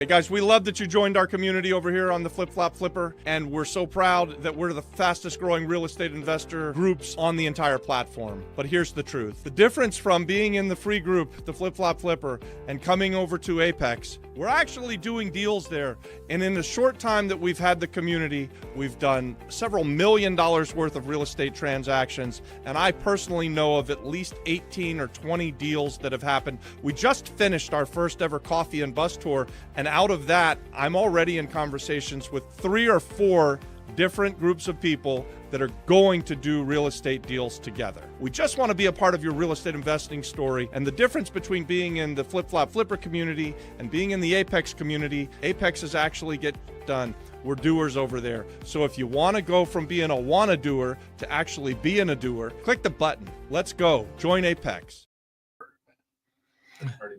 Hey guys, we love that you joined our community over here on the Flip Flop Flipper, and we're so proud that we're the fastest growing real estate investor groups on the entire platform. But here's the truth. The difference from being in the free group, the Flip Flop Flipper, and coming over to Apex, we're actually doing deals there. And in the short time that we've had the community, we've done several $1 million worth of real estate transactions. And I personally know of at least 18 or 20 deals that have happened. We just finished our first ever coffee and bus tour, and out of that, I'm already in conversations with 3 or 4 different groups of people that are going to do real estate deals together. We just want to be a part of your real estate investing story. And the difference between being in the Flip Flop Flipper community and being in the Apex community, Apex is actually get done. We're doers over there. So if you want to go from being a wanna doer to actually being a doer, click the button. Let's go. Join Apex.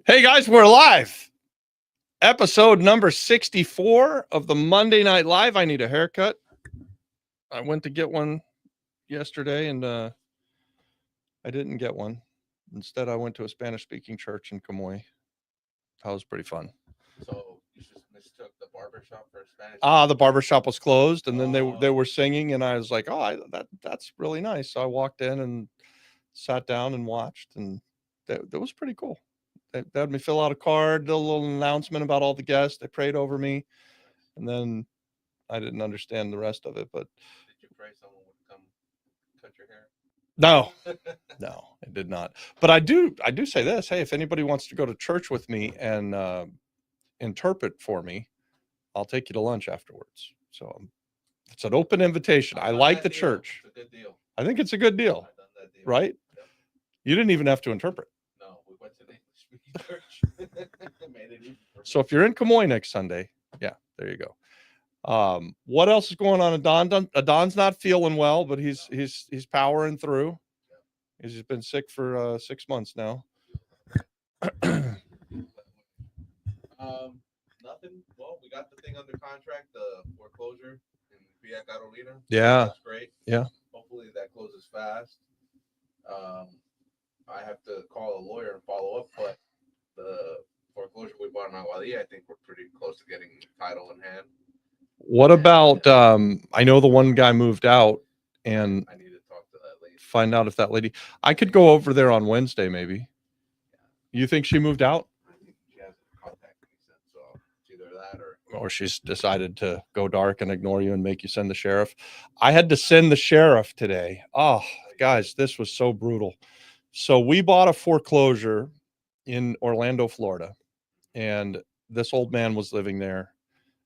Hey guys, we're live. Episode number 64 of the Monday Night Live. I need a haircut. I went to get one yesterday and I didn't get one. Instead, I went to a Spanish-speaking church in Camoy. That was pretty fun. So you just mistook the barbershop for a Spanish? The barbershop was closed, and then they were singing, and I was like, that's really nice. So I walked in and sat down and watched, and that was pretty cool. They had me fill out a card, did a little announcement about all the guests. They prayed over me, and then I didn't understand the rest of it. But did you pray someone would come cut your hair? No, no, I did not. But I do say this: hey, if anybody wants to go to church with me and interpret for me, I'll take you to lunch afterwards. So it's an open invitation. I like the church. It's a good deal. I think it's a good deal, I've done that deal. right? Yep. You didn't even have to interpret. No, we went to the English-speaking church. Made it easy for me. So if you're in Camoy next Sunday, yeah, there you go. What else is going on? Adon's not feeling well, but he's powering through. He's been sick for 6 months now. Nothing. Well, we got the thing under contract, the foreclosure in Villa Carolina. Yeah. That's great. Yeah. Hopefully that closes fast. I have to call a lawyer and follow up, but the foreclosure we bought in Aguadilla, I think we're pretty close to getting title in hand. What about I know the one guy moved out, and I need to talk to that lady. Find out if that lady, I could go over there on Wednesday maybe. You think she moved out? I think she hasn't contacted me since, so it's either that Or she's decided to go dark and ignore you and make you send the sheriff. I had to send the sheriff today. Oh, guys, this was so brutal. So we bought a foreclosure in Orlando, Florida, and this old man was living there,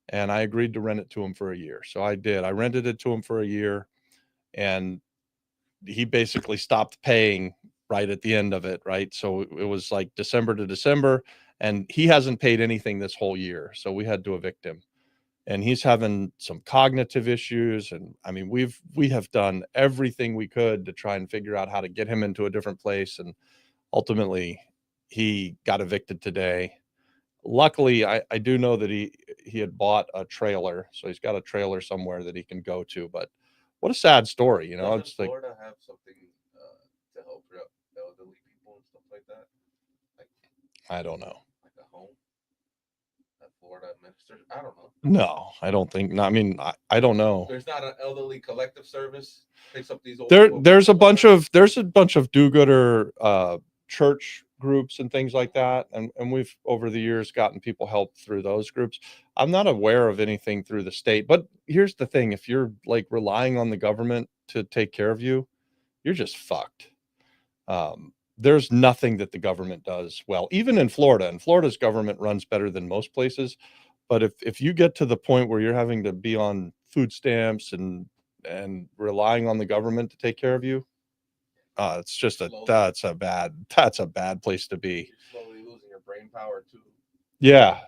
and I agreed to rent it to him for a year. So I did. I rented it to him for a year, and he basically stopped paying right at the end of it, right? So it was like December to December, and he hasn't paid anything this whole year. So we had to evict him. And he's having some cognitive issues. And I mean, we have done everything we could to try and figure out how to get him into a different place. And ultimately he got evicted today. Luckily, I do know that he had bought a trailer. So he's got a trailer somewhere that he can go to. But what a sad story, you know. Doesn't It's like, Florida have something to help elderly people and stuff like that? Like, I don't know. like a home that Florida administers? I don't know. No, I don't think. No, I mean, I don't know. There's not an elderly collective service picks up these old. There's a bunch of do-gooder church groups and things like that, and we've over the years gotten people help through those groups. I'm not aware of anything through the state, but here's the thing: if you're like relying on the government to take care of you, you're just fucked. There's nothing that the government does well, even in Florida. And Florida's government runs better than most places. But if you get to the point where you're having to be on food stamps and relying on the government to take care of you, it's just that's a bad place to be. You're slowly losing your brain power too. Yeah.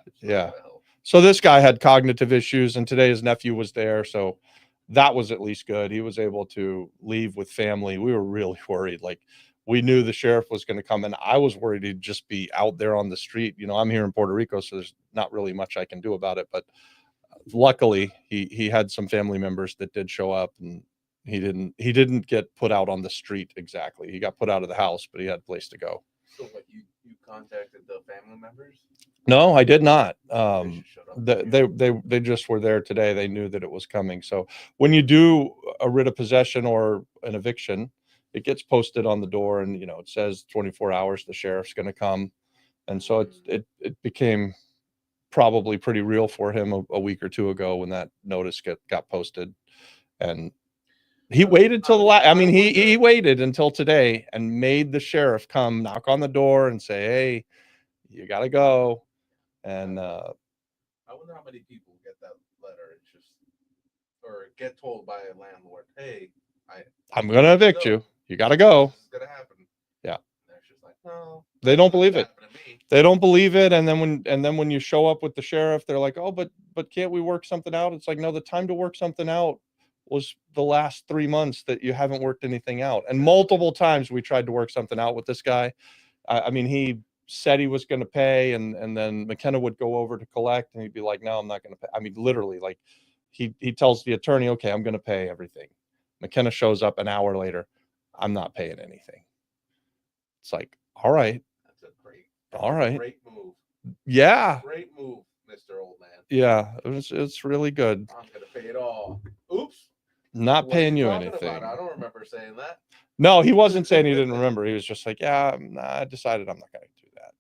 So this guy had cognitive issues, and today his nephew was there, so that was at least good. He was able to leave with family. We were really worried. Like, we knew the sheriff was going to come, and I was worried he'd just be out there on the street. You know, I'm here in Puerto Rico, so there's not really much I can do about it. But luckily, he had some family members that did show up, and he didn't get put out on the street exactly. He got put out of the house, but he had a place to go. So what, you You contacted the family members? No, I did not. They should shut up. They just were there today. They knew that it was coming. So when you do a writ of possession or an eviction, it gets posted on the door, and it says 24 hours. The sheriff's going to come, and so it became probably pretty real for him a week or two ago when that notice got posted, and he waited till the last. I mean, he waited until today and made the sheriff come knock on the door and say, "Hey, you got to go." And I wonder how many people get that letter. It's just, or get told by a landlord, "Hey, I'm going to evict you. You got to go." This is gonna happen. Yeah. And they're just like, no. They don't believe it. Happened to me. They don't believe it. And then when you show up with the sheriff, they're like, "Oh, but can't we work something out?" It's like, no, the time to work something out was the last 3 months that you haven't worked anything out. And multiple times we tried to work something out with this guy. I mean, he said he was going to pay, and then McKenna would go over to collect, and he'd be like, "No, I'm not going to pay." I mean, literally, like he tells the attorney, "Okay, I'm going to pay everything." McKenna shows up an hour later. "I'm not paying anything." It's like, all right. All right. Great move. Yeah. Great move, Mr. Old Man. Yeah, it's really good. I'm gonna pay it all. Oops. Not paying you anything. I don't remember saying that. No, he wasn't saying he didn't remember. He was just like, "Yeah, I decided I'm not going to do that."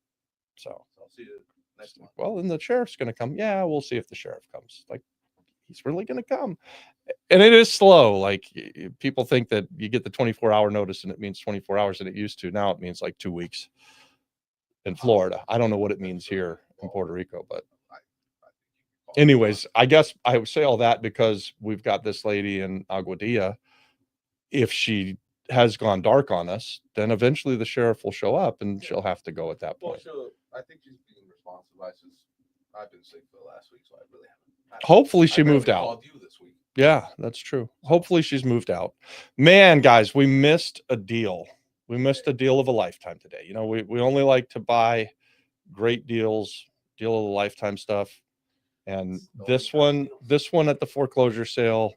So I'll see you next month. Well, then the sheriff's going to come. Yeah, we'll see if the sheriff comes. Like, he's really going to come. And it is slow. Like, people think that you get the 24-hour notice and it means 24 hours, and it used to. Now it means like 2 weeks in Florida. I don't know what it means here in Puerto Rico, but anyways, I guess I would say all that because we've got this lady in Aguadilla. If she has gone dark on us, then eventually the sheriff will show up and she'll have to go at that point. Well, I think she's being responsible. I've been sick for the last week, so I really haven't. Hopefully she moved out. Called you this week. Yeah, that's true. Hopefully she's moved out. Man, guys, we missed a deal. We missed a deal of a lifetime today. We only like to buy great deals, deal of a lifetime stuff. And this one at the foreclosure sale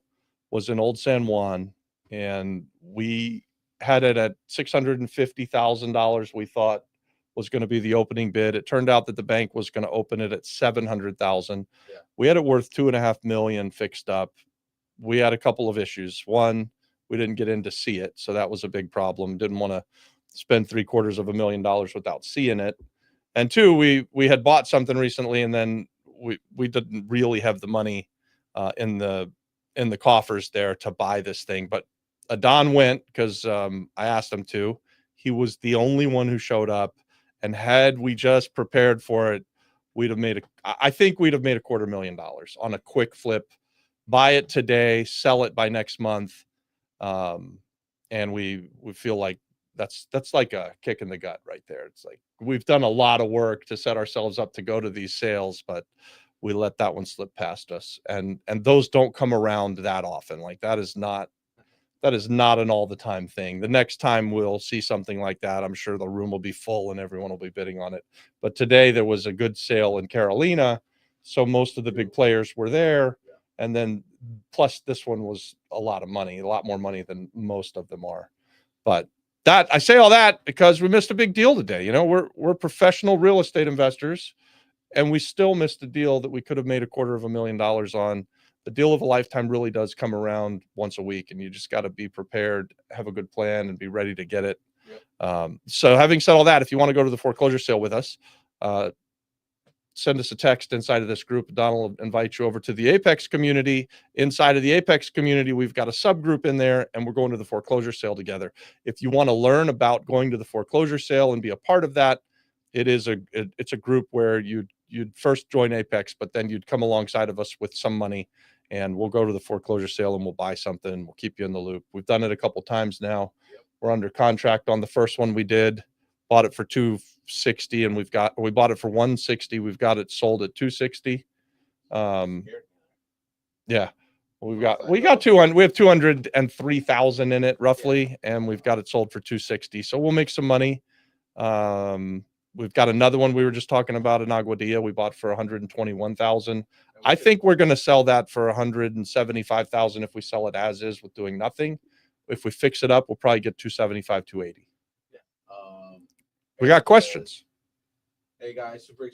was in Old San Juan, and we had it at $650,000. We thought was going to be the opening bid. It turned out that the bank was going to open it at $700,000. Yeah. We had it worth $2.5 million fixed up. We had a couple of issues. One, we didn't get in to see it, so that was a big problem. Didn't want to spend $750,000 without seeing it. And two, we had bought something recently, and then we didn't really have the money in the coffers there to buy this thing. But Adon went because I asked him to. He was the only one who showed up, and had we just prepared for it, I think we'd have made $250,000 on a quick flip. Buy it today, sell it by next month, and we feel like that's like a kick in the gut right there. It's like we've done a lot of work to set ourselves up to go to these sales, but we let that one slip past us, and those don't come around that often. Like, that is not an all the time thing. The next time we'll see something like that, I'm sure the room will be full and everyone will be bidding on it. But today there was a good sale in Carolina, so most of the big players were there. And then plus this one was a lot of money, a lot more money than most of them are. But I say all that because we missed a big deal today. We're professional real estate investors, and we still missed a deal that we could have made $250,000 on. The deal of a lifetime really does come around once a week, and you just got to be prepared, have a good plan, and be ready to get it. Yep. So having said all that, if you want to go to the foreclosure sale with us, send us a text inside of this group. Donald will invite you over to the Apex community. Inside of the Apex community, we've got a subgroup in there, and we're going to the foreclosure sale together. If you want to learn about going to the foreclosure sale and be a part of that, it's a group where you'd first join Apex, but then you'd come alongside of us with some money, and we'll go to the foreclosure sale and we'll buy something. We'll keep you in the loop. We've done it a couple times now. Yep. We're under contract on the first one we did. Bought it for $260, and we bought it for $160. We've got it sold at $260. Yeah, we got 200. We have 203,000 in it roughly, and we've got it sold for $260. So we'll make some money. We've got another one we were just talking about in Aguadilla. We bought for $121,000. I think we're going to sell that for $175,000 if we sell it as is with doing nothing. If we fix it up, we'll probably get $275, $280. We got questions. Hey guys, super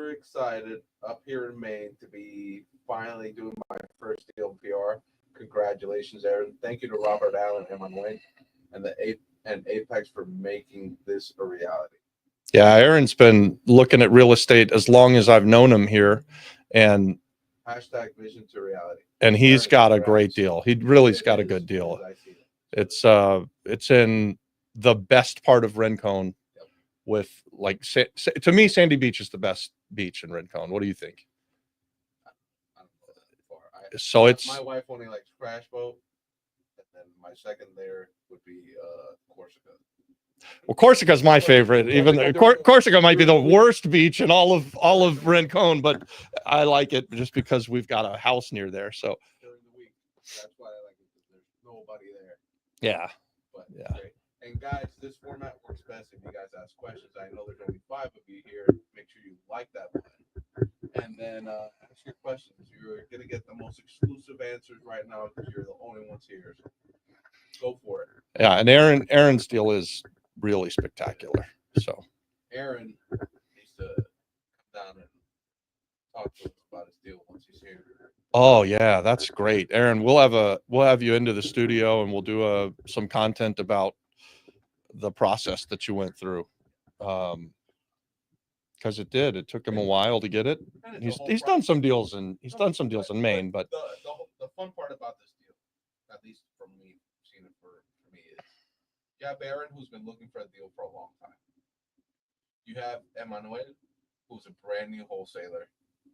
excited up here in Maine to be finally doing my first deal PR. Congratulations, Aaron. Thank you to Robert Allen and Manuel and Apex for making this a reality. Yeah, Aaron's been looking at real estate as long as I've known him here, and Hashtag vision to reality. and he's Aaron, got a congrats. great deal. He really's It got a is, good deal. as I see it. It's in the best part of Rincon. Yep. With like to me, Sandy Beach is the best beach in Rincon. What do you think? I don't know that far. So it's My wife only likes Crash Boat, and then my second there would be Corsica. well, Corsica's my favorite. Even Corsica might be the worst beach in all of Rincon, but I like it just because we've got a house near there. So During the week, that's why I like it, because there's nobody there. yeah, But Yeah. great. And guys, this format works best if you guys ask questions. I know there's only 5 of you here. Make sure you like that button, and then ask your questions. You're gonna get the most exclusive answers right now because you're the only ones here. So go for it. yeah. And Aaron's deal is really spectacular. So Aaron needs to come down and talk to us about his deal once he's here. oh yeah, that's great, Aaron. We'll have you into the studio and we'll do some content about the process that you went through. Because it took him a while to get it. And it's a whole He's done process. some deals in Maine, but the fun part about this deal, at least from me seeing it for me, is you have Aaron, who's been looking for a deal for a long time. You have Emmanuel, who's a brand new wholesaler,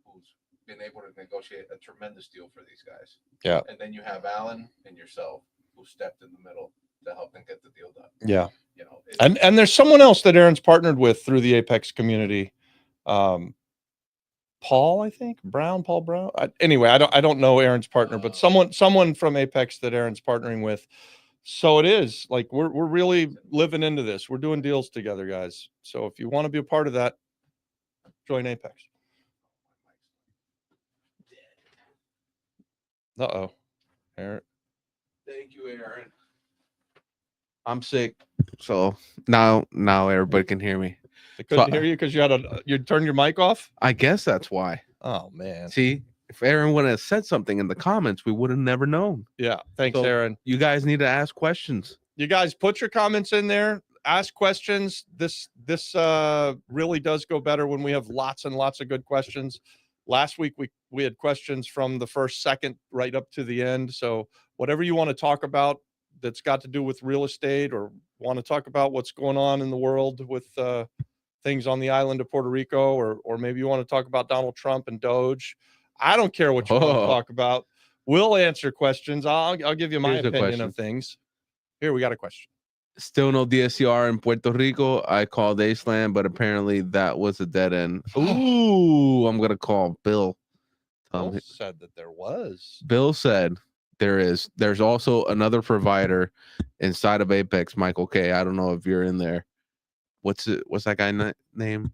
who's been able to negotiate a tremendous deal for these guys. Yeah. And then you have Alan and yourself, who stepped in the middle to help them get the deal done. yeah. You know, And there's someone else that Aaron's partnered with through the Apex community. Paul, I think Paul Brown. Anyway, I don't know Aaron's partner, but someone from Apex that Aaron's partnering with. So it is like we're really living into this. We're doing deals together, guys. So if you want to be a part of that, join Apex. Uh-oh. Aaron. Thank you, Aaron. I'm sick, so now everybody can hear me. I couldn't hear you because you turned your mic off. I guess that's why. Oh man. See, if Aaron would have said something in the comments, we would have never known. Yeah. Thanks, So- Aaron. You guys need to ask questions. You guys put your comments in there. Ask questions. This really does go better when we have lots and lots of good questions. Last week we had questions from the first second right up to the end. So whatever you want to talk about that's got to do with real estate, or want to talk about what's going on in the world with things on the island of Puerto Rico, or maybe you want to talk about Donald Trump and Doge. I don't care what you want to talk about. We'll answer questions. I'll give you my Here's a opinion question. of things. Here, we got a question. Still no DSCR in Puerto Rico. I called Aceland, but apparently that was a dead end. Ooh, I'm gonna call Bill. Bill said that there was. Bill said there's also another provider inside of Apex, Michael K. I don't know if you're in there. What's that guy name?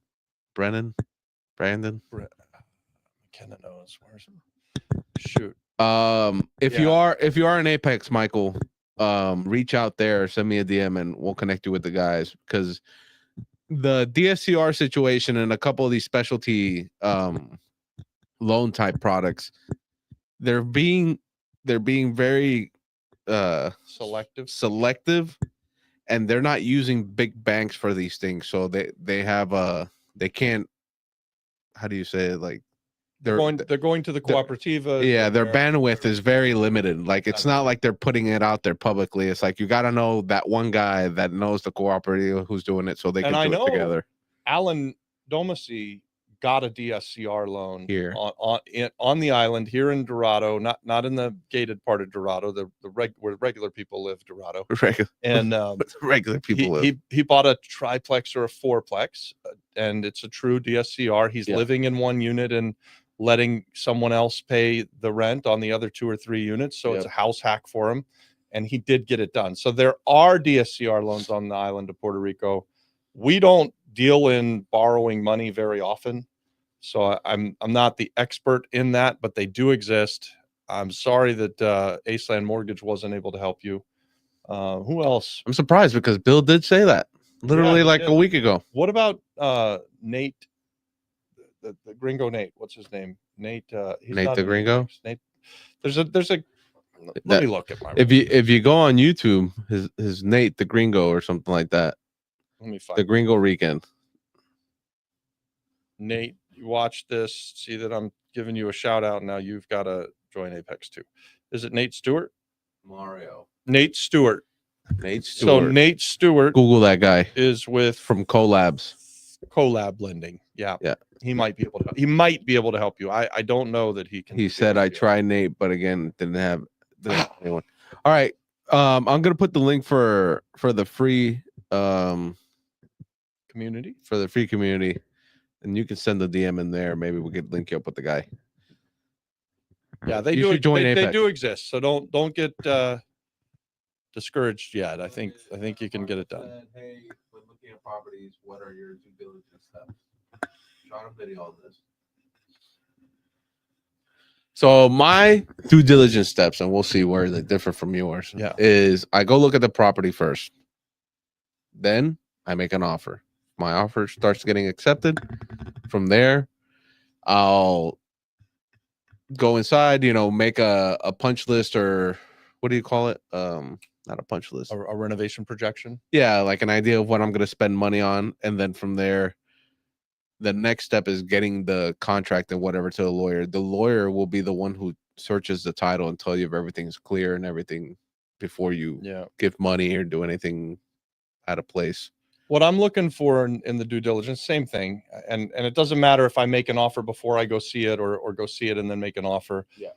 Brandon? McKenna knows. Where's him? Shoot. If you are in Apex, Michael, reach out there, send me a DM, and we'll connect you with the guys, because the DSCR situation and a couple of these specialty loan type products, they're being very selective, and they're not using big banks for these things. So they have they can't, how do you say it, like they're going to the cooperativa. Yeah, their bandwidth is very limited. Like, it's not like they're putting it out there publicly. It's like you got to know that one guy that knows the cooperative who's doing it, so they can do it together. Alan Domasi got a DSCR loan Here. on the island here in Dorado, not in the gated part of Dorado, where regular people live, Dorado. And Regular people live. He bought a triplex or a fourplex, and it's a true DSCR. He's living in one unit and letting someone else pay the rent on the other 2 or 3 units. So it's a house hack for him. And he did get it done. So there are DSCR loans on the island of Puerto Rico. We don't deal in borrowing money very often. So I'm not the expert in that, but they do exist. I'm sorry that Aceland Mortgage wasn't able to help you. Who else? I'm surprised, because Bill did say that. literally he like did. a week ago. What about Nate, the Gringo Nate? What's his name? Nate. He's Nate not the an Gringo? Apex. Nate. There's a. Let That- me look at my. if you go on YouTube, his Nate the Gringo or something like that. Let me find The Gringo Rican. Nate. You watch this. See that I'm giving you a shout out. Now you've got to join Apex too. Is it Nate Stewart? Mario. Nate Stewart. Nate So Stewart. Nate Stewart Google that guy is with from Collabs. Collab Lending. Yeah. Yeah. He might be able to. He might be able to help you. I don't know that he can. He do said it I for you. tried Nate, but again, didn't have anyone. All right. I'm gonna put the link for the free Community. community, and you can send the DM in there. Maybe we could link you up with the guy. Yeah, they You do. should join They Apex. do exist. So don't get discouraged yet. I think you can get it done. Hey, when looking at properties, what are your due diligence steps? Shot a video on this. So my due diligence steps, and we'll see where they differ from yours. Yeah. Is I go look at the property first. Then I make an offer. My offer starts getting accepted. From there, I'll go inside, make a punch list, or what do you call it? Not a punch list. A renovation projection. Yeah, like an idea of what I'm going to spend money on. And then from there, the next step is getting the contract and whatever to the lawyer. The lawyer will be the one who searches the title and tell you if everything's clear and everything before you give money or do anything out of place. What I'm looking for in the due diligence, same thing. And it doesn't matter if I make an offer before I go see it or go see it and then make an offer. Yeah.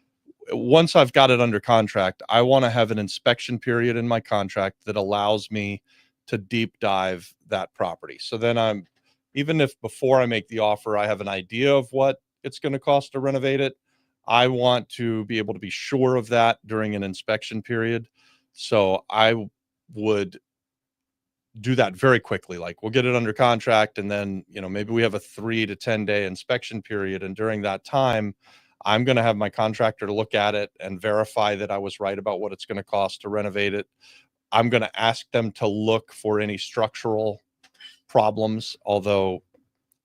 Once I've got it under contract, I want to have an inspection period in my contract that allows me to deep dive that property. So then even if before I make the offer, I have an idea of what it's going to cost to renovate it, I want to be able to be sure of that during an inspection period. So I would do that very quickly. Like we'll get it under contract and then, maybe we have a 3 to 10 day inspection period. And during that time, I'm going to have my contractor look at it and verify that I was right about what it's going to cost to renovate it. I'm going to ask them to look for any structural problems, although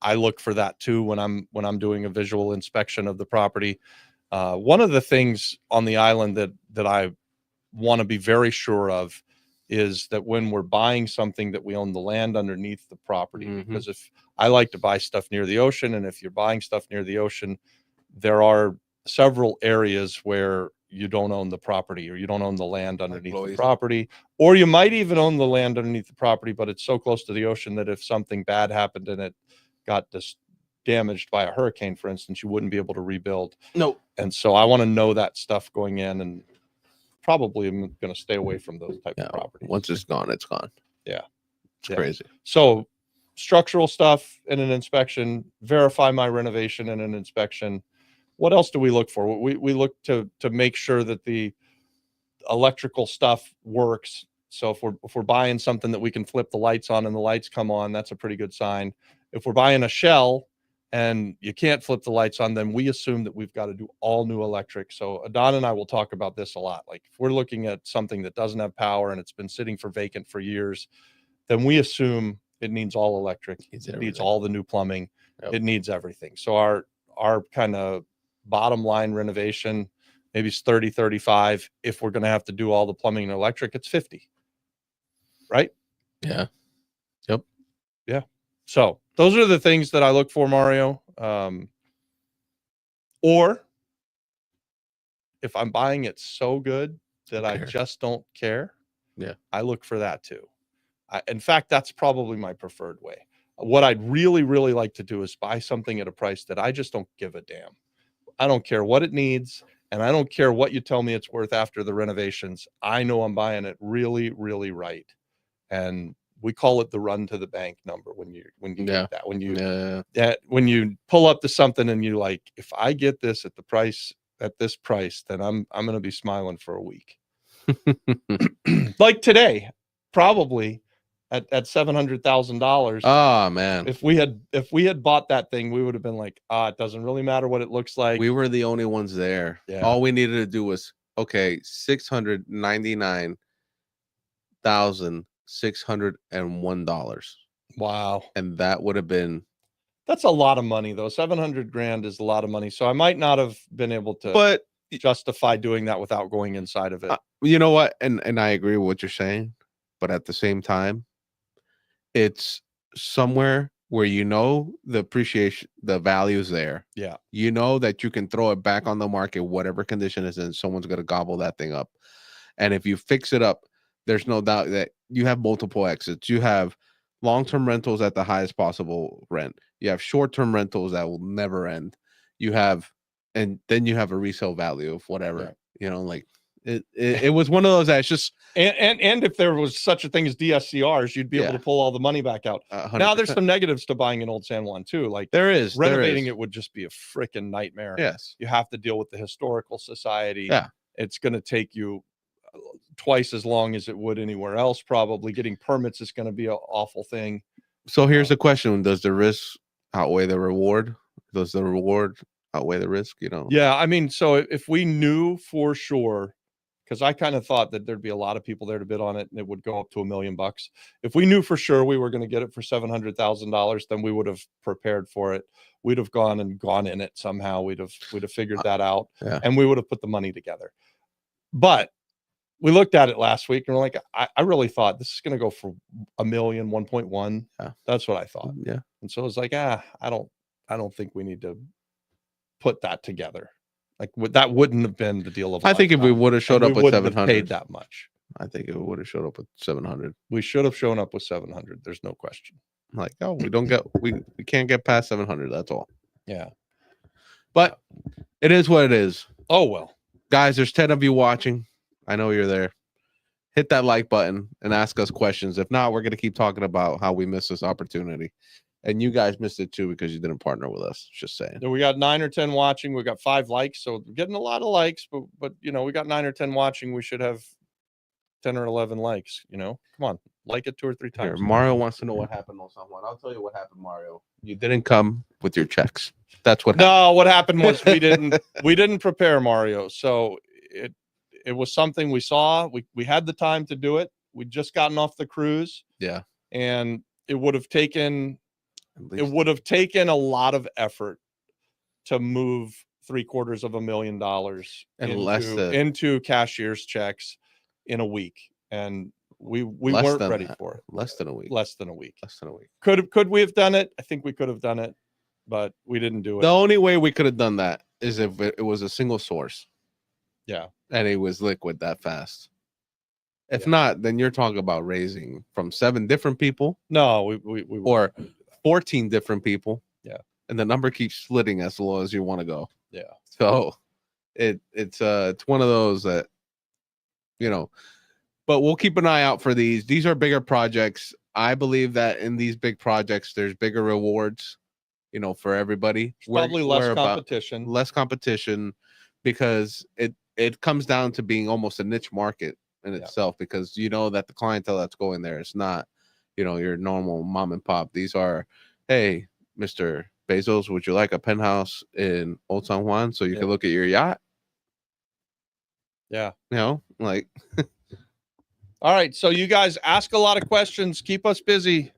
I look for that too when I'm doing a visual inspection of the property. One of the things on the island that I want to be very sure of is that when we're buying something that we own the land underneath the property, because if I like to buy stuff near the ocean, and if you're buying stuff near the ocean, there are several areas where you don't own the property or you don't own the land underneath the property, or you might even own the land underneath the property, but it's so close to the ocean that if something bad happened and it got damaged by a hurricane, for instance, you wouldn't be able to rebuild. No. And so I want to know that stuff going in, and probably I'm going to stay away from those type of properties. Once it's gone, it's gone. Yeah. It's crazy. So structural stuff in an inspection, verify my renovation in an inspection. What else do we look for? We look to make sure that the electrical stuff works. So if we're buying something that we can flip the lights on and the lights come on, that's a pretty good sign. If we're buying a shell and you can't flip the lights on, then we assume that we've got to do all new electric. So Adon and I will talk about this a lot. Like if we're looking at something that doesn't have power and it's been sitting for vacant for years, then we assume it needs all electric. It needs all the new plumbing. Yep. It needs everything. So our kind of bottom line renovation, maybe it's 30, 35. If we're going to have to do all the plumbing and electric, it's 50. Right? Yeah. Yep. Yeah. So those are the things that I look for, Mario. Or if I'm buying it so good that I just don't care, I look for that too. In fact, that's probably my preferred way. What I'd really, really like to do is buy something at a price that I just don't give a damn. I don't care what it needs, and I don't care what you tell me it's worth after the renovations. I know I'm buying it really, really right. And we call it the run to the bank number when you get that. When you pull up to something and you like, if I get this at this price, then I'm going to be smiling for a week. Like today, probably at $700,000. Oh man. If we had bought that thing, we would have been like, it doesn't really matter what it looks like. We were the only ones there. Yeah. All we needed to do was $699,000 $601. Wow. And that would have been, That's a lot of money though. 700 grand is a lot of money. So I might not have been able to but justify doing that without going inside of it. you know what? And I agree with what you're saying, but at the same time, it's somewhere where the appreciation, the value is there. Yeah. You know that you can throw it back on the market, whatever condition is in, someone's gonna gobble that thing up. And if you fix it up, there's no doubt that you have multiple exits. You have long-term rentals at the highest possible rent. You have short-term rentals that will never end. And then you have a resale value of whatever. Like it was one of those that's just and if there was such a thing as DSCRs, you'd be able to pull all the money back out. 100%. Now there's some negatives to buying an old San Juan too. Like renovating it would just be a freaking nightmare. Yes. You have to deal with the historical society. Yeah. It's going to take you twice as long as it would anywhere else. Probably getting permits is going to be an awful thing. So here's the question: does the risk outweigh the reward? Does the reward outweigh the risk? Yeah, I mean, so if we knew for sure, because I kind of thought that there'd be a lot of people there to bid on it and it would go up to $1 million. If we knew for sure we were going to get it for $700,000, then we would have prepared for it. We'd have gone in it somehow. We'd have figured that out, and we would have put the money together. But we looked at it last week and we're like, I really thought this is going to go for $1 million, 1.1. Yeah. That's what I thought. Yeah. And so it was like, I don't think we need to put that together. Like that wouldn't have been the deal of. I think if we would have showed up with 700, paid that much. I think if we would have showed up with 700, we should have shown up with 700. There's no question. Like, oh, we can't get past 700. That's all. Yeah. But it is what it is. Oh well, guys, there's 10 of you watching. I know you're there. Hit that like button and ask us questions. If not, we're going to keep talking about how we missed this opportunity. And you guys missed it too because you didn't partner with us. Just saying. We got 9 or 10 watching. We got 5 likes. So we're getting a lot of likes, but we got 9 or 10 watching. We should have 10 or 11 likes. Come on, like it 2 or 3 times. Here, Mario wants to know what happened on someone. I'll tell you what happened, Mario. You didn't come with your checks. That's what happened. No, what happened was we didn't prepare, Mario. So it was something we saw. We had the time to do it. We'd just gotten off the cruise. Yeah. And it would have taken a lot of effort to move $750,000 into cashier's checks in a week. And we weren't ready for it. Less than a week. Could we have done it? I think we could have done it, but we didn't do it. The only way we could have done that is if it was a single source. Yeah. And it was liquid that fast. If not, then you're talking about raising from 7 different people. No, we or 14 different people. Yeah. And the number keeps splitting as low as you want to go. Yeah. So it's one of those that, but we'll keep an eye out for these. These are bigger projects. I believe that in these big projects, there's bigger rewards, for everybody. Probably less competition. Less competition because it comes down to being almost a niche market in itself, because that the clientele that's going there is not, your normal mom and pop. These are, hey, Mr. Bezos, would you like a penthouse in Old San Juan so you can look at your yacht? Yeah. Like. All right. So you guys ask a lot of questions. Keep us busy.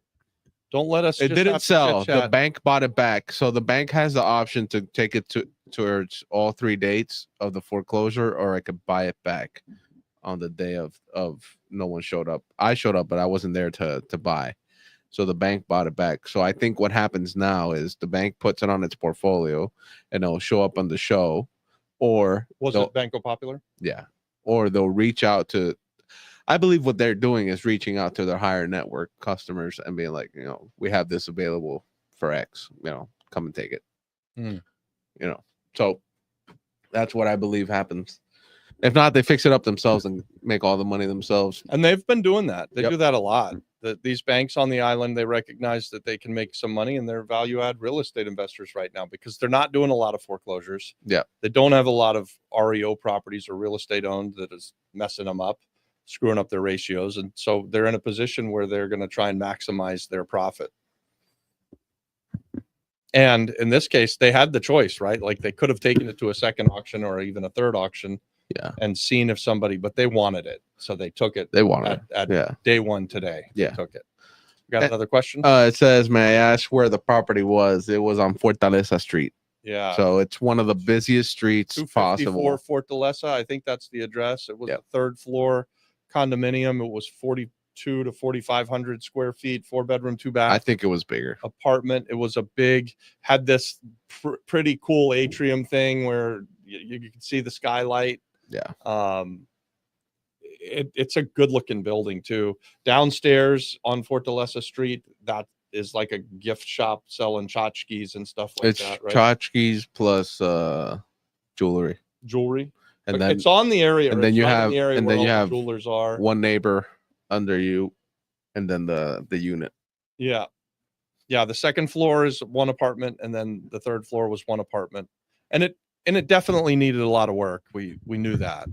Don't let us. It didn't sell. The bank bought it back. So the bank has the option to take it towards all 3 dates of the foreclosure, or I could buy it back on the day of no one showed up. I showed up, but I wasn't there to buy. So the bank bought it back. So I think what happens now is the bank puts it on its portfolio and it'll show up on the show, or was it Banco Popular? Yeah. Or they'll reach out to, I believe what they're doing is reaching out to their higher network customers and being like, we have this available for X, come and take it. So that's what I believe happens. If not, they fix it up themselves and make all the money themselves. And they've been doing that. They do that a lot. These banks on the island, they recognize that they can make some money, and they're value add real estate investors right now because they're not doing a lot of foreclosures. Yeah. They don't have a lot of REO properties or real estate owned that is messing them up, screwing up their ratios. And so they're in a position where they're going to try and maximize their profit. And in this case, they had the choice, right? Like they could have taken it to a second auction or even a third auction Yeah. and seen if somebody, but they wanted it, so they took it. They wanted at Yeah. day one today. Yeah. They took it. Got another question? It says, may I ask where the property was? It was on Fortaleza Street. Yeah. So it's one of the busiest streets 254 possible. Fortaleza. I think that's the address. It was Yep. a third floor condominium. It was 42 to 4,500 square feet, 4-bedroom, 2-bath. I think it was bigger. Apartment. It was a big, had this pretty cool atrium thing where you could see the skylight. Yeah. It's a good looking building too. Downstairs on Fortaleza Street, that is like a gift shop selling tchotchkes and stuff like It's that, right? tchotchkes plus jewelry. Jewelry. And then It's on the area. and then it's you right in have the area and where then you all the have jewelers are. one neighbor under you, and then the unit. Yeah. Yeah. The second floor is one apartment, and then the third floor was one apartment. And it definitely needed a lot of work. We knew that.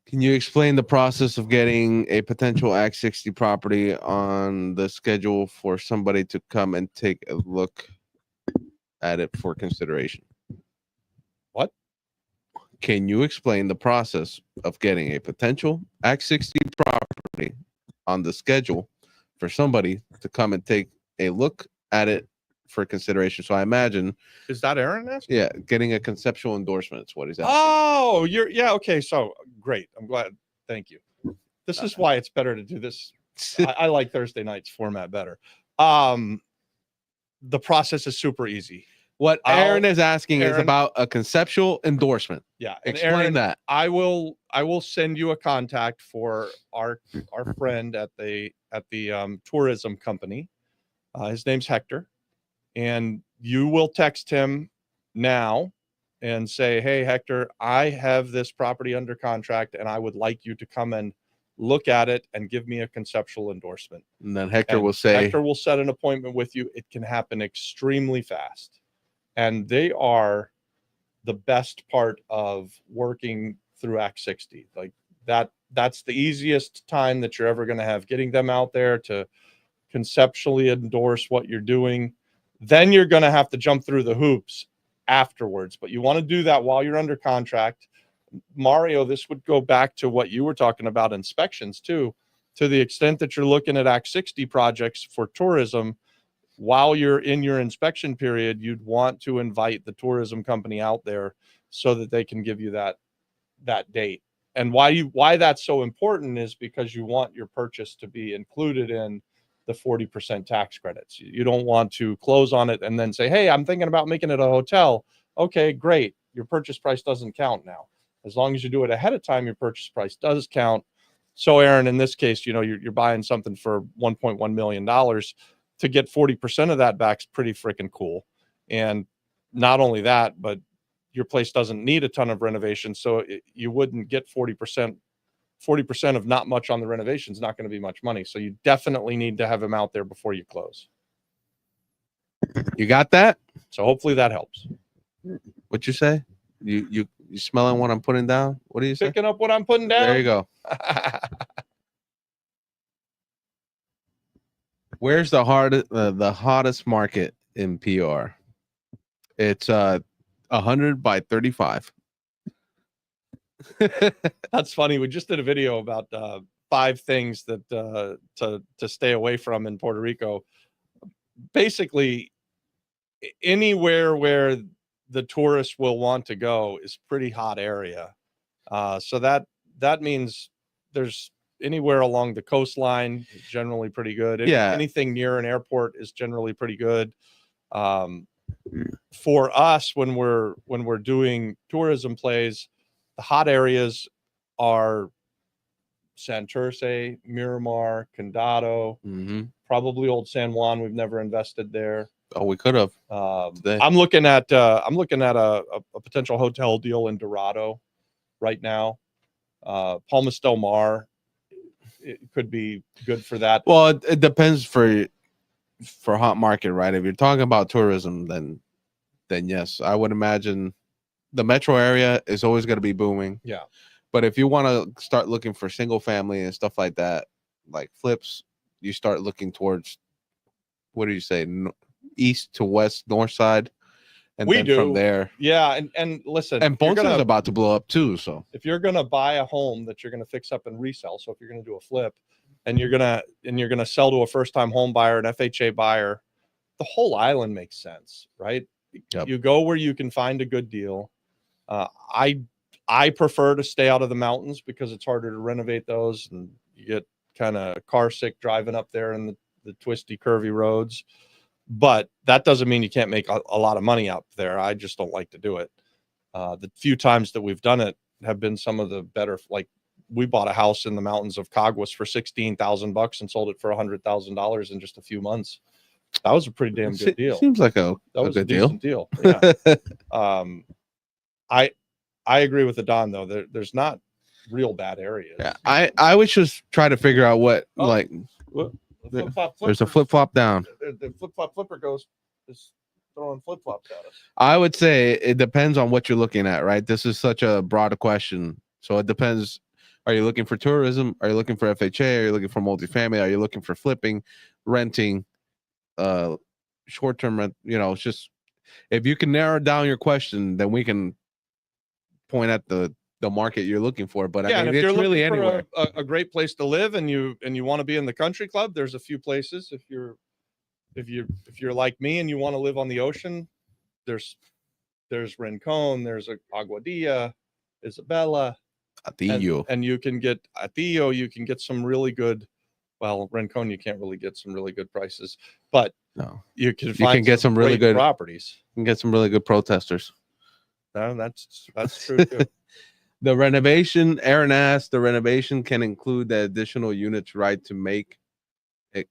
Can you explain the process of getting a potential Act 60 property on the schedule for somebody to come and take a look at it for consideration? What? Can you explain the process of getting a potential Act 60 property on the schedule for somebody to come and take a look at it for consideration? So I imagine, Is that Aaron asking? yeah, getting a conceptual endorsement is what he's asking. Oh, okay. So great. I'm glad. Thank you. This is why it's better to do this. I like Thursday nights format better. The process is super easy. What Aaron is asking is Aaron- about a conceptual endorsement. Yeah. And Explain Aaron, that. I will send you a contact for our friend at the tourism company. His name's Hector, and you will text him now and say, hey, Hector, I have this property under contract and I would like you to come and look at it and give me a conceptual endorsement. And then Hector And will say, Hector will set an appointment with you. It can happen extremely fast. And they are the best part of working through Act 60. Like that's the easiest time that you're ever going to have, getting them out there to conceptually endorse what you're doing. Then you're going to have to jump through the hoops afterwards, but you want to do that while you're under contract. Mario, this would go back to what you were talking about, inspections too. To the extent that you're looking at Act 60 projects for tourism, while you're in your inspection period, you'd want to invite the tourism company out there so that they can give you that date. And why that's so important is because you want your purchase to be included in the 40% tax credits. You don't want to close on it and then say, hey, I'm thinking about making it a hotel. Okay, great. Your purchase price doesn't count now. As long as you do it ahead of time, your purchase price does count. So Aaron, in this case, you're buying something for $1.1 million. To get 40% of that back is pretty freaking cool. And not only that, but your place doesn't need a ton of renovation. So you wouldn't get 40%. 40% of not much on the renovation is not going to be much money. So you definitely need to have him out there before you close. you got that? So hopefully that helps. What you say? You smelling what I'm putting down? What do you say? Picking up what I'm putting down. There you go. Where's the hottest market in PR? It's 100 by 35. That's funny. We just did a video about 5 things that to stay away from in Puerto Rico. Basically, anywhere where the tourists will want to go is pretty hot area. So that means there's anywhere along the coastline is generally pretty good. Anything near an airport is generally pretty good. For us, when we're doing tourism plays, the hot areas are Santurce, Miramar, Condado, probably Old San Juan. We've never invested there. Oh, we could have. I'm looking at a potential hotel deal in Dorado right now. Palmas del Mar, it could be good for that. Well, it depends for hot market, right? If you're talking about tourism, then yes, I would imagine the metro area is always going to be booming. Yeah. But if you want to start looking for single family and stuff like that, like flips, you start looking towards, what do you say, east to west, north side. and We then do. from there. Yeah, and listen, And if you're Ponce's about to blow up too. So if you're gonna buy a home that you're gonna fix up and resell, so if you're gonna do a flip, and you're gonna sell to a first time home buyer, an FHA buyer, the whole island makes sense, right? Yep. You go where you can find a good deal. I prefer to stay out of the mountains because it's harder to renovate those, and you get kind of car sick driving up there in the twisty, curvy roads. But that doesn't mean you can't make a lot of money up there. I just don't like to do it. The few times that we've done it have been some of the better. Like we bought a house in the mountains of Caguas for $16,000 and sold it for $100,000 in just a few months. That was a pretty damn good deal. Seems like a good decent deal. Yeah. I agree with the Don though. There's not real bad areas. Yeah, I would just try to figure out what there's a flip flop down. The flip flop flipper goes is throwing flip flops at us. I would say it depends on what you're looking at, right? This is such a broad question, so it depends. Are you looking for tourism? Are you looking for FHA? Are you looking for multifamily? Are you looking for flipping, renting, short-term rent? It's just if you can narrow down your question, then we can point at the market you're looking for. But yeah, I mean, and if you're really looking anywhere. for a great place to live and you want to be in the country club, there's a few places. If you're like me and you want to live on the ocean, there's Rincon, there's Aguadilla, Isabela, Atillo. and you can get Atillo, you can get some really good. Well, Rincon, you can't really get some really good prices, but no, you can get some really good properties. You can get some really good protesters. That's true too. The renovation, Aaron asked, the renovation can include the additional units, right, to make it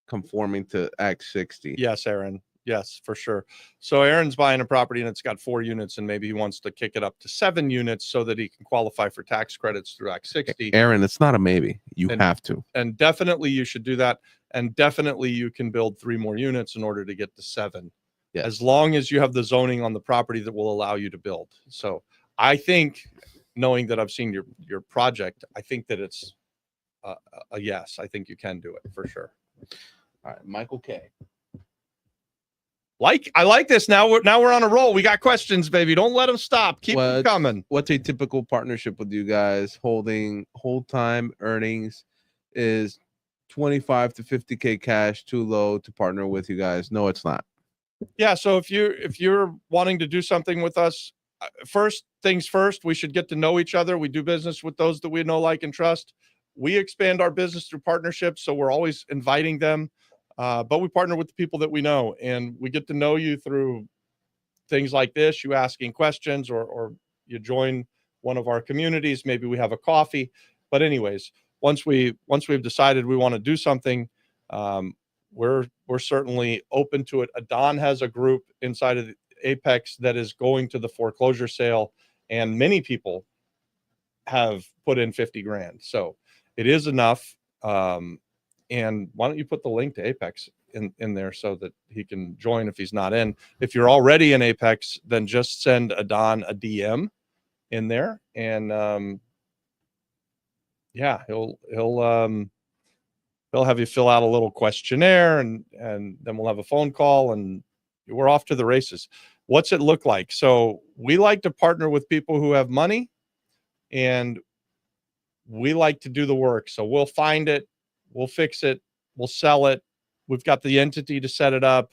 conforming to Act 60. Yes, Aaron. Yes, for sure. So Aaron's buying a property and it's got 4 units, and maybe he wants to kick it up to 7 units so that he can qualify for tax credits through Act 60. Aaron, it's not a maybe. You have to. And definitely you should do that. And definitely you can build 3 more units in order to get to 7. Yes. As long as you have the zoning on the property that will allow you to build. So I think, knowing that I've seen your project, I think that it's a yes. I think you can do it for sure. All right, Michael K. I like this. Now we're on a roll. We got questions, baby. Don't let them stop. Keep them coming. What's a typical partnership with you guys? Hold time earnings is 25 to 50K cash, too low to partner with you guys? No, it's not. Yeah. So if you're wanting to do something with us, first things first, we should get to know each other. We do business with those that we know, like, and trust. We expand our business through partnerships, so we're always inviting them. But we partner with the people that we know, and we get to know you through things like this, you asking questions, or you join one of our communities. Maybe we have a coffee. But anyways, once we've decided we want to do something, we're certainly open to it. Adon has a group inside of the Apex that is going to the foreclosure sale, and many people have put in 50 grand. So it is enough. And why don't you put the link to Apex in there so that he can join if he's not in. If you're already in Apex, then just send Adon a DM in there, and yeah, he'll have you fill out a little questionnaire, and then we'll have a phone call, and we're off to the races. What's it look like? So we like to partner with people who have money, and we like to do the work. So we'll find it, we'll fix it, we'll sell it. We've got the entity to set it up.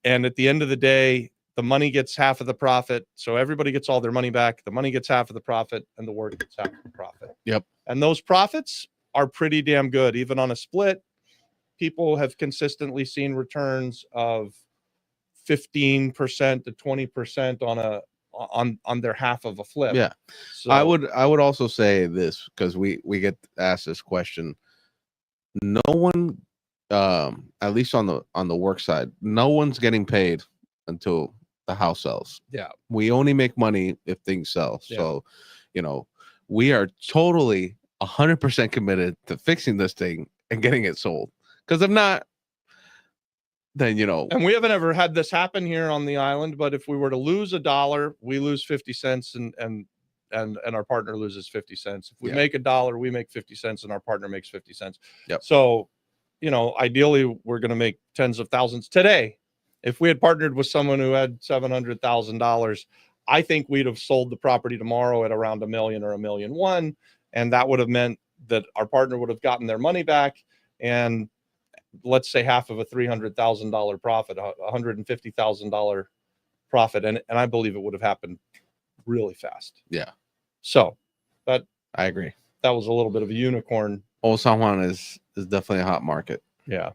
And at the end of the day, the money gets half of the profit. So everybody gets all their money back. The money gets half of the profit, and the work gets half of the profit. Yep. And those profits are pretty damn good. Even on a split, people have consistently seen returns of 15% to 20% on their half of a flip. Yeah. So I would also say this, because we get asked this question. No one, at least on the work side, no one's getting paid until the house sells. Yeah. We only make money if things sell. Yeah. So, we are totally 100% committed to fixing this thing and getting it sold. Because if not, then and we haven't ever had this happen here on the island, but if we were to lose $1, we lose 50 cents, and our partner loses 50 cents. If we make $1, we make 50 cents, and our partner makes 50 cents. Yep. So, ideally we're going to make tens of thousands today. If we had partnered with someone who had $700,000, I think we'd have sold the property tomorrow at around $1 million or $1.1 million, and that would have meant that our partner would have gotten their money back, and let's say half of a $300,000 profit, $150,000 profit, and I believe it would have happened really fast. Yeah. So that I agree. That was a little bit of a unicorn. Old San Juan is definitely a hot market. Yeah.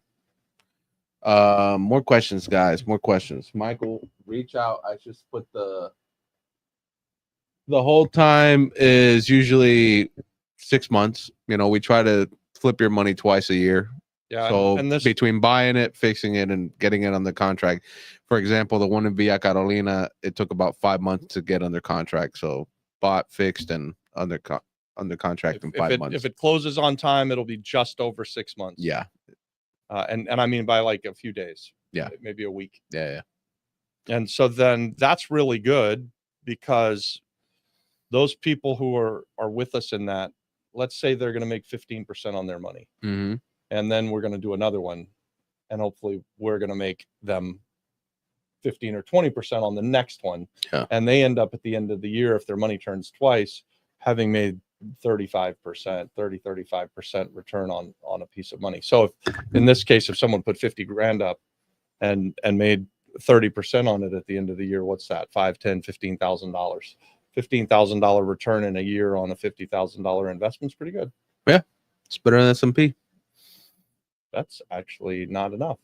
More questions, guys. More questions. Michael, reach out. I just put the hold time is usually 6 months. You know, we try to flip your money twice a year. Yeah. So and this, between buying it, fixing it, and getting it under contract. For example, the one in Villa Carolina, it took about 5 months to get under contract. So bought, fixed, and under contract in 5 months. If it closes on time, it'll be just over 6 months. Yeah. And I mean by like a few days. Yeah. Maybe a week. Yeah. And so then that's really good, because those people who are with us in that, let's say they're going to make 15% on their money. Mm-hmm. And then we're going to do another one, and hopefully we're going to make them 15 or 20% on the next one. Yeah. And they end up at the end of the year, if their money turns twice, having made 35%, 35% return on a piece of money. So if, in this case, if someone put 50 grand up and made 30% on it at the end of the year, what's that? $5,000, $10,000, $15,000. $15,000 return in a year on a $50,000 investment is pretty good. Yeah. It's better than S&P. That's actually not enough.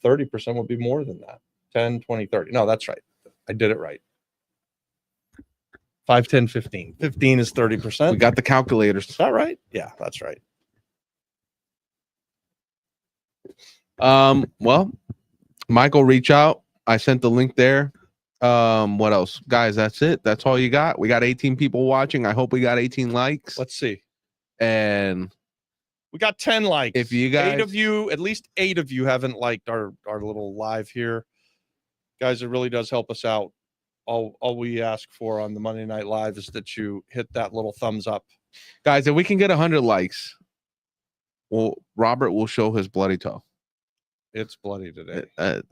30% would be more than that. 10, 20, 30. No, that's right. I did it right. 5, 10, 15. 15 is 30%. We got the calculators. Is that right? Yeah, that's right. Well, Michael, reach out. I sent the link there. What else? Guys, that's it. That's all you got. We got 18 people watching. I hope we got 18 likes. Let's see. And we got 10 likes. If you guys, 8 of you, at least 8 of you haven't liked our little live here. Guys, it really does help us out. All we ask for on the Monday Night Live is that you hit that little thumbs up. Guys, if we can get 100 likes, well, Robert will show his bloody toe. It's bloody today.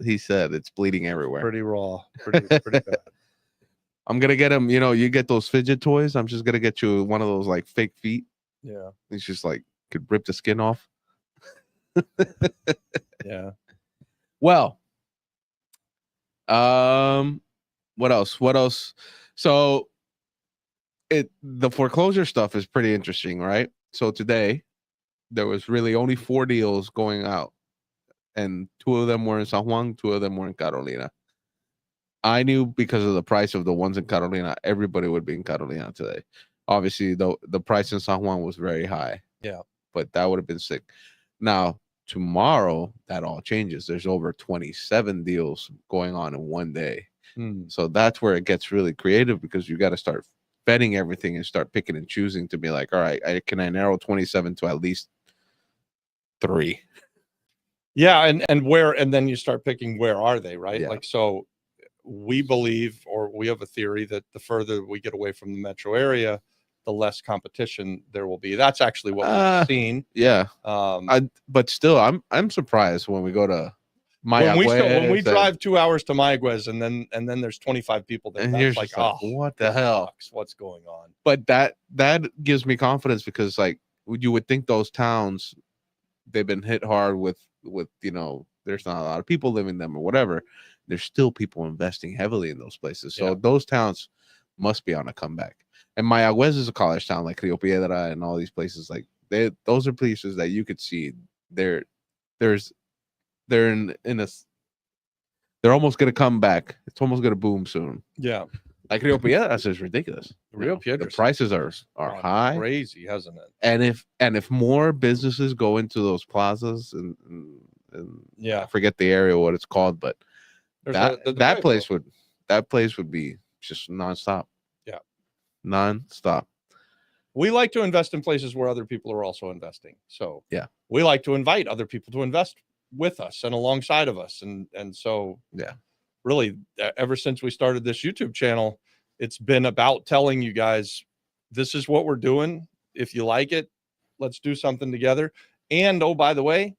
He said it's bleeding everywhere. Pretty raw. Pretty bad. I'm going to get him, you get those fidget toys. I'm just going to get you one of those like fake feet. Yeah. It's just like, could rip the skin off. Yeah. Well, what else? So the foreclosure stuff is pretty interesting, right? So today there was really only 4 deals going out, and 2 of them were in San Juan, 2 of them were in Carolina. I knew because of the price of the ones in Carolina, everybody would be in Carolina today. Obviously, the price in San Juan was very high. Yeah. But that would have been sick. Now, tomorrow, that all changes. There's over 27 deals going on in one day. So that's where it gets really creative, because you got to start vetting everything and start picking and choosing to be like, all right, can I narrow 27 to at least 3? Yeah, and then you start picking where are they, right? Yeah. Like, so we believe, or we have a theory, that the further we get away from the metro area, the less competition there will be. That's actually what we've seen. Yeah. But still, I'm surprised when we go to Mayagüez. When we drive 2 hours to Mayagüez, and then there's 25 people there. And you're like, oh, what the hell? What's going on? But that gives me confidence, because like you would think those towns, they've been hit hard with there's not a lot of people living in them or whatever. There's still people investing heavily in those places. So those towns must be on a comeback. And Mayagüez is a college town, like Rio Piedra and all these places. Like those are places that you could see they're almost gonna come back. It's almost gonna boom soon. Yeah. Like Rio Piedra is ridiculous. Rio Piedra, the prices are high, crazy, hasn't it? And if more businesses go into those plazas and yeah, I forget the area what it's called, but that place would be just nonstop. Yeah, nonstop. We like to invest in places where other people are also investing. So yeah, we like to invite other people to invest with us and alongside of us. And so yeah, really, ever since we started this YouTube channel, it's been about telling you guys, this is what we're doing. If you like it, let's do something together. And oh, by the way,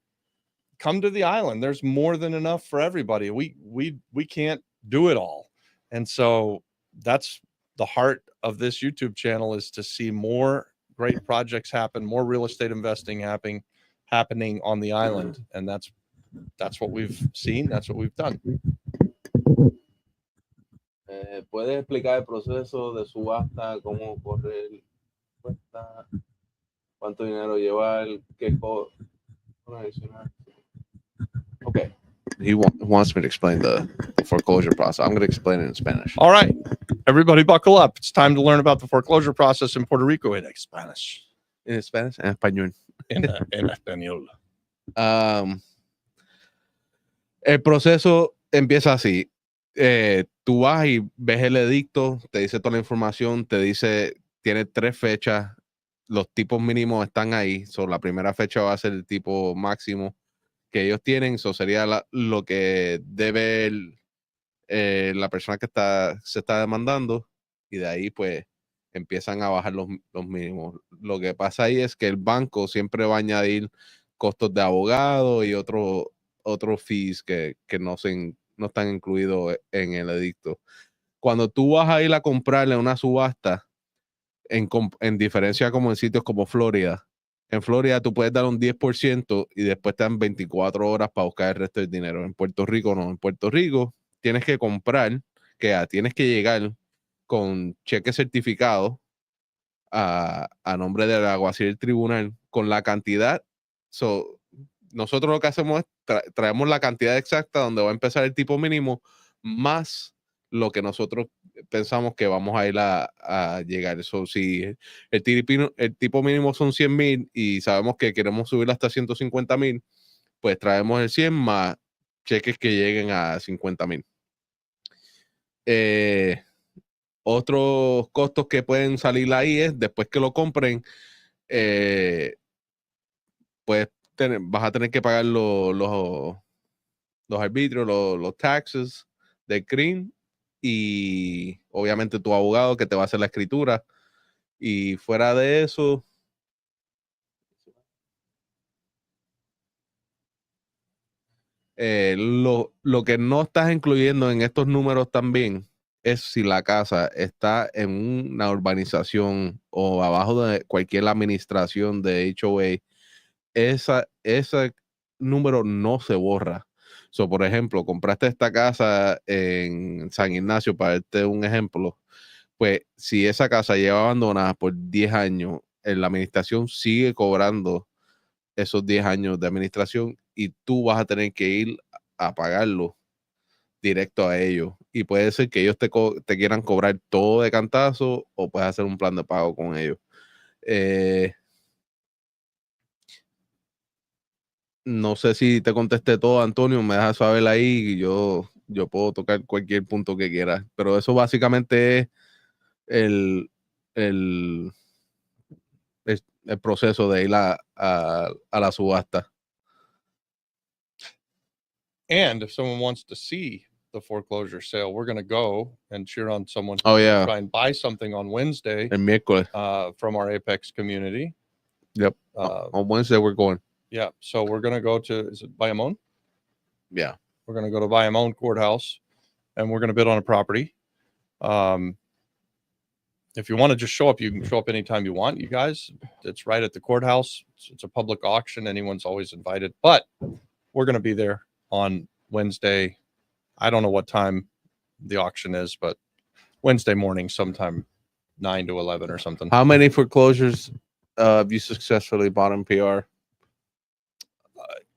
come to the island. There's more than enough for everybody. We can't do it all. And so that's the heart of this YouTube channel, is to see more great projects happen, more real estate investing happening on the island. And that's what we've seen. That's what we've done. ¿Puedes explicar el proceso de subasta, cómo correr, cuesta, cuánto dinero llevar, qué adicional? Okay. He wants me to explain the foreclosure process. I'm going to explain it in Spanish. All right, everybody buckle up. It's time to learn about the foreclosure process in Puerto Rico in Spanish. ¿En Spanish? En español. En español. El proceso empieza así. Tú vas y ves el edicto, te dice toda la información, te dice, tiene 3 fechas, los tipos mínimos están ahí. La primera fecha va a ser el tipo máximo que ellos tienen. Eso sería lo que debe la persona que se está demandando, y de ahí pues empiezan a bajar los mínimos. Lo que pasa ahí es que el banco siempre va a añadir costos de abogado y otros fees que no están incluidos en el edicto. Cuando tú vas a ir a comprarle una subasta, en diferencia como en sitios como Florida, en Florida tú puedes dar un 10% y después te dan 24 horas para buscar el resto del dinero. En Puerto Rico no. En Puerto Rico tienes que comprar, tienes que llegar con cheque certificado a nombre del alguacil del tribunal con la cantidad. Nosotros lo que hacemos es traemos la cantidad exacta donde va a empezar el tipo mínimo más lo que nosotros pensamos que vamos a ir a llegar. Si el tipo mínimo son 100,000 y sabemos que queremos subir hasta 150,000, pues traemos el 100 más cheques que lleguen a 50,000. Otros costos que pueden salir ahí es, después que lo compren, pues vas a tener que pagar los arbitrios, los taxes del CRIM, y obviamente tu abogado que te va a hacer la escritura. Y fuera de eso, lo que no estás incluyendo en estos números también es si la casa está en una urbanización o abajo de cualquier administración de HOA. Ese número no se borra. Por ejemplo, compraste esta casa en San Ignacio, para darte un ejemplo, pues si esa casa lleva abandonada por 10 años, la administración sigue cobrando esos 10 años de administración y tú vas a tener que ir a pagarlo directo a ellos. Y puede ser que ellos te quieran cobrar todo de cantazo, o puedes hacer un plan de pago con ellos. No sé si te contesté todo, Antonio. Me dejas saber ahí y yo puedo tocar cualquier punto que quieras. Pero eso básicamente es el proceso de ir a la subasta. And if someone wants to see the foreclosure sale, we're going to go and cheer on someone. Oh, yeah. Try and buy something on Wednesday. El miércoles. From our Apex community. Yep. On Wednesday we're going. Yeah. So we're going to go to, is it Bayamón? Yeah. We're going to go to Bayamón Courthouse, and we're going to bid on a property. If you want to just show up, you can show up anytime you want, you guys. It's right at the courthouse. It's a public auction. Anyone's always invited, but we're going to be there on Wednesday. I don't know what time the auction is, but Wednesday morning, sometime 9 to 11 or something. How many foreclosures have you successfully bought in PR?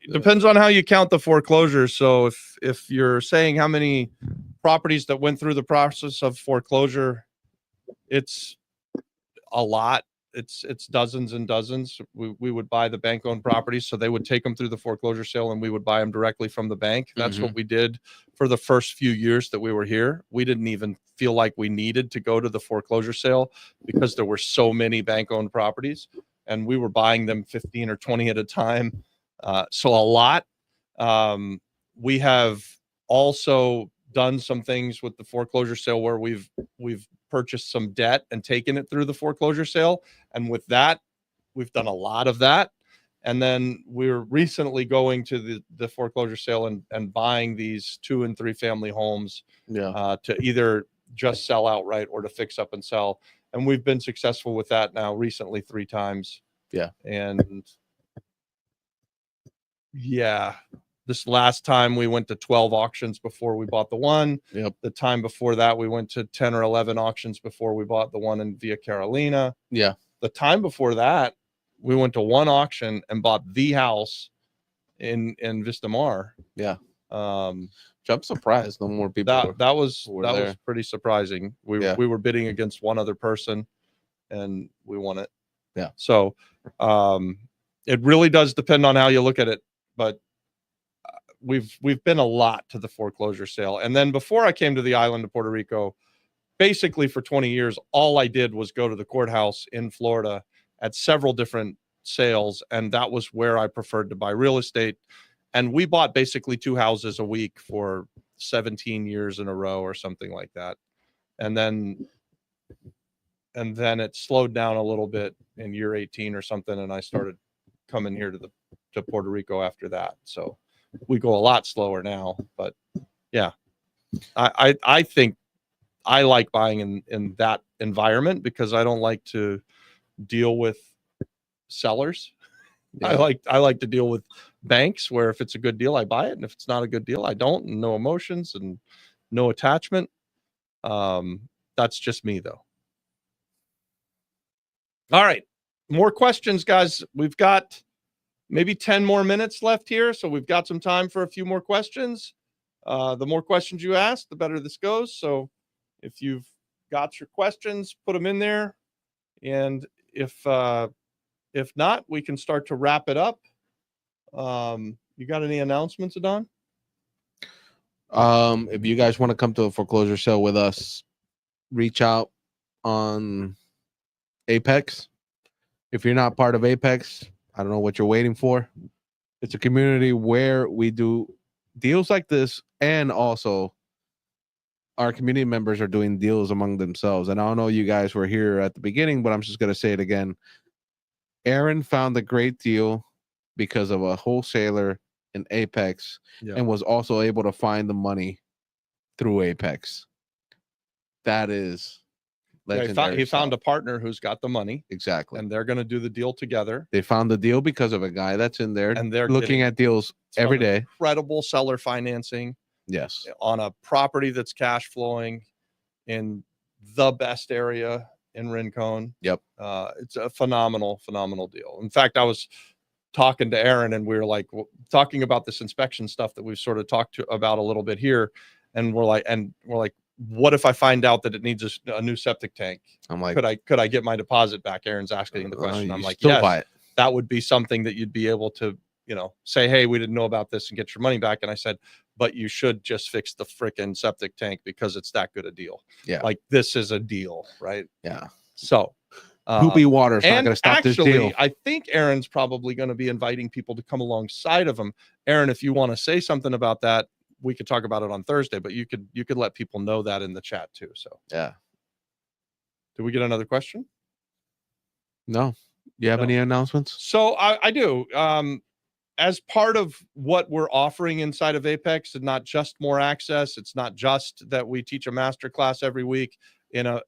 It depends on how you count the foreclosures. So if you're saying how many properties that went through the process of foreclosure, it's a lot. It's dozens and dozens. We would buy the bank-owned properties, so they would take them through the foreclosure sale, and we would buy them directly from the bank. That's what we did for the first few years that we were here. We didn't even feel like we needed to go to the foreclosure sale because there were so many bank-owned properties, and we were buying them 15 or 20 at a time. So a lot. We have also done some things with the foreclosure sale where we've purchased some debt and taken it through the foreclosure sale. And with that, we've done a lot of that. And then we're recently going to the foreclosure sale and buying these 2 and 3 family homes to either just sell outright or to fix up and sell. And we've been successful with that now recently 3 times. Yeah. And yeah, this last time we went to 12 auctions before we bought the one. Yep. The time before that, we went to 10 or 11 auctions before we bought the one in Via Carolina. Yeah. The time before that, we went to 1 auction and bought the house in Vista Mar. Yeah. I'm surprised no more people. That was there. pretty surprising. We were bidding against one other person and we won it. Yeah. So it really does depend on how you look at it, but we've been a lot to the foreclosure sale. And then before I came to the island of Puerto Rico, basically for 20 years, all I did was go to the courthouse in Florida at several different sales. And that was where I preferred to buy real estate. And we bought basically 2 houses a week for 17 years in a row or something like that. And then it slowed down a little bit in year 18 or something. And I started coming here to Puerto Rico after that. So we go a lot slower now, but yeah, I think I like buying in that environment because I don't like to deal with sellers. Yeah. I like to deal with banks where if it's a good deal, I buy it. And if it's not a good deal, I don't. And no emotions and no attachment. That's just me though. All right. More questions, guys. We've got maybe 10 more minutes left here. So we've got some time for a few more questions. The more questions you ask, the better this goes. So if you've got your questions, put them in there. And if not, we can start to wrap it up. You got any announcements, Adon? If you guys want to come to a foreclosure sale with us, reach out on Apex. If you're not part of Apex, I don't know what you're waiting for. It's a community where we do deals like this, and also our community members are doing deals among themselves. And I don't know you guys were here at the beginning, but I'm just going to say it again. Aaron found a great deal because of a wholesaler in Apex and was also able to find the money through Apex. That is legendary. He found a partner who's got the money. Exactly. And they're going to do the deal together. They found the deal because of a guy that's in there and they're looking at deals every day. Incredible seller financing. Yes. On a property that's cash flowing in the best area in Rincon. Yep. It's a phenomenal deal. In fact, I was talking to Aaron and we were like talking about this inspection stuff that we've sort of talked about a little bit here. And we're like, what if I find out that it needs a new septic tank? I'm like, could I get my deposit back? Aaron's asking the question. I'm like, yes, buy it. That would be something that you'd be able to, say, hey, we didn't know about this and get your money back. And I said, but you should just fix the frickin' septic tank because it's that good a deal. Yeah. Like this is a deal, right? Yeah. So Poopy water's not going to stop this deal. I think Aaron's probably going to be inviting people to come alongside of him. Aaron, if you want to say something about that, we could talk about it on Thursday, but you could let people know that in the chat too. So yeah. Did we get another question? No. You have any announcements? So I do. As part of what we're offering inside of Apex, and not just more access, it's not just that we teach a master class every week. And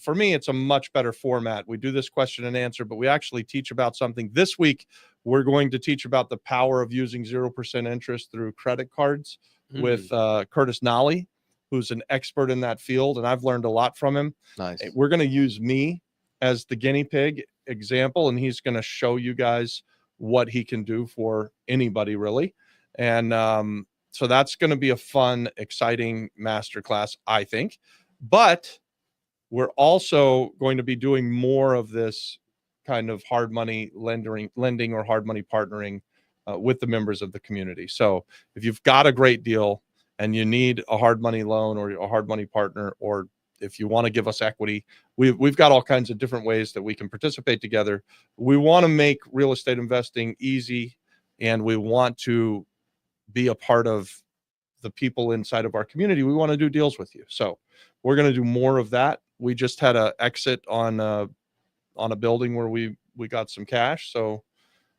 for me, it's a much better format. We do this question and answer, but we actually teach about something. This week, we're going to teach about the power of using 0% interest through credit cards with Curtis Nolly, who's an expert in that field. And I've learned a lot from him. Nice. We're going to use me as the guinea pig example, and he's going to show you guys what he can do for anybody, really. And so that's going to be a fun, exciting masterclass, I think. But we're also going to be doing more of this kind of hard money lending or hard money partnering with the members of the community. So if you've got a great deal and you need a hard money loan or a hard money partner, or if you want to give us equity, we've got all kinds of different ways that we can participate together. We want to make real estate investing easy, and we want to be a part of the people inside of our community. We want to do deals with you. So we're going to do more of that. We just had an exit on a building where we got some cash. So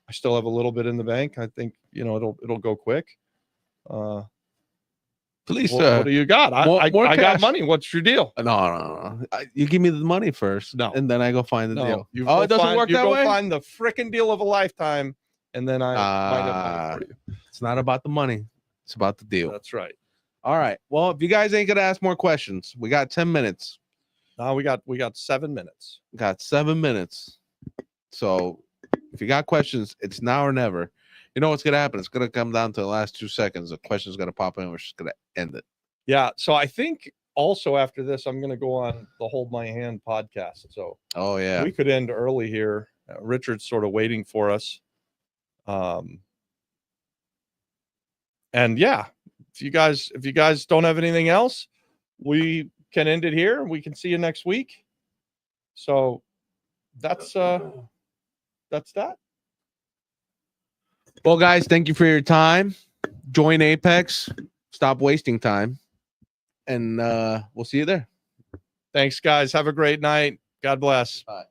I still have a little bit in the bank. I think, it'll go quick. Please, What do you got? more I got cash. money. What's your deal? No. You give me the money first. No. And then I go find the deal. You Oh, go it doesn't find, work you that go way? find the freaking deal of a lifetime, and then I might have money for you. It's not about the money. It's about the deal. That's right. All right. Well, if you guys ain't gonna ask more questions, we got 10 minutes. Now we got 7 minutes. Got 7 minutes. So if you got questions, it's now or never. You know what's gonna happen? It's gonna come down to the last 2 seconds. The question's gonna pop in. We're just gonna end it. Yeah. So I think also after this, I'm going to go on the Hold My Hand podcast. So Oh yeah. we could end early here. Richard's sort of waiting for us. And yeah, if you guys don't have anything else, we can end it here. We can see you next week. So that's that. Well, guys, thank you for your time. Join Apex. Stop wasting time. And we'll see you there. Thanks, guys. Have a great night. God bless. Bye.